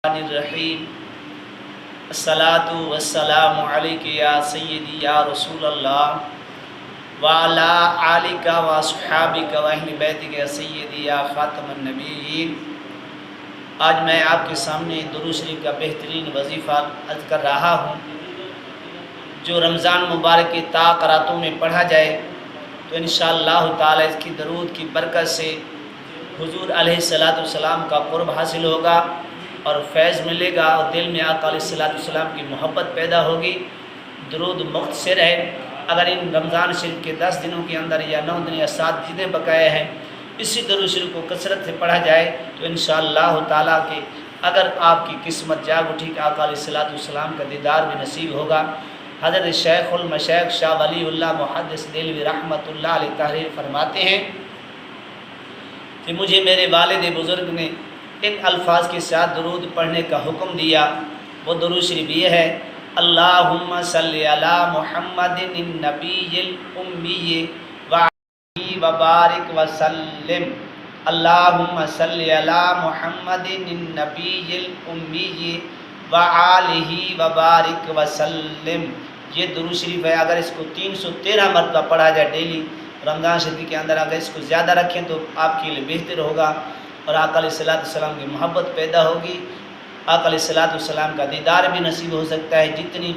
الرحیم الصلاۃ والسلام علیک یا سیدی یا رسول اللہ وعلی آلک و اصحابک و اہل بیتک یا سیدی یا خاتم النبیین۔ آج میں آپ کے سامنے درود شریف کا بہترین وظیفہ عرض کر رہا ہوں جو رمضان مبارک کی راتوں میں پڑھا جائے تو انشاءاللہ تعالی اس کی درود کی برکت سے حضور علیہ السلام کا قرب حاصل ہوگا اور فیض ملے گا اور دل میں آقا علیہ السلام کی محبت پیدا ہوگی۔ درود مختصر ہے، اگر ان رمضان شریف کے 10 دنوں کے اندر یا 9 دن یا 7 دن بقایا ہیں اسی درود شریف کو کثرت سے پڑھا جائے تو انشاءاللہ تعالیٰ کہ اگر آپ کی قسمت جاگ اٹھی کہ آقا علیہ السلام کا دیدار بھی نصیب ہوگا۔ حضرت شیخ المشائخ شاہ ولی اللہ محدث دہلوی رحمۃ اللہ علیہ تحریر فرماتے ہیں کہ مجھے میرے والد بزرگ نے ان الفاظ کے ساتھ درود پڑھنے کا حکم دیا، وہ درود شریف یہ ہے: اللہم صلی علی محمد النبی الامی وعلیہ وبارک وسلم۔ اللہم صلی علی محمد النبی الامی وعلیہ وبارک وسلم۔ یہ درود شریف ہے، اگر اس کو 313 مرتبہ پڑھا جائے ڈیلی رمضان شریف کے اندر، اگر اس کو زیادہ رکھیں تو آپ کے لیے بہتر ہوگا اور آقا علیہ السلام کی محبت پیدا ہوگی، آقا علیہ السلام کا دیدار بھی نصیب ہو سکتا ہے۔ جتنی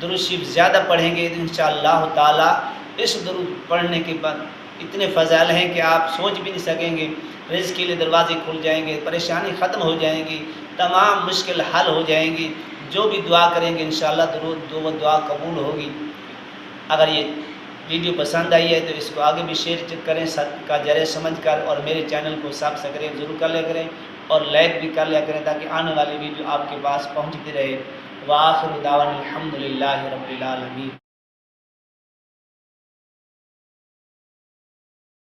درود شریف زیادہ پڑھیں گے انشاءاللہ تعالی اس درود پڑھنے کے بعد اتنے فضائل ہیں کہ آپ سوچ بھی نہیں سکیں گے۔ رزق کے لیے دروازے کھل جائیں گے، پریشانی ختم ہو جائیں گی، تمام مشکل حل ہو جائیں گی، جو بھی دعا کریں گے انشاءاللہ وہ دعا قبول ہوگی۔ اگر یہ ویڈیو پسند آئی ہے تو اس کو آگے بھی شیئر کریں کا ذریعہ سمجھ کر، اور میرے چینل کو سبسکرائب ضرور کر لیا کریں اور لائک بھی کر لیا کریں تاکہ آنے والی ویڈیو آپ کے پاس پہنچتی رہے۔ وآخر دعوانا الحمدللہ رب العالمین۔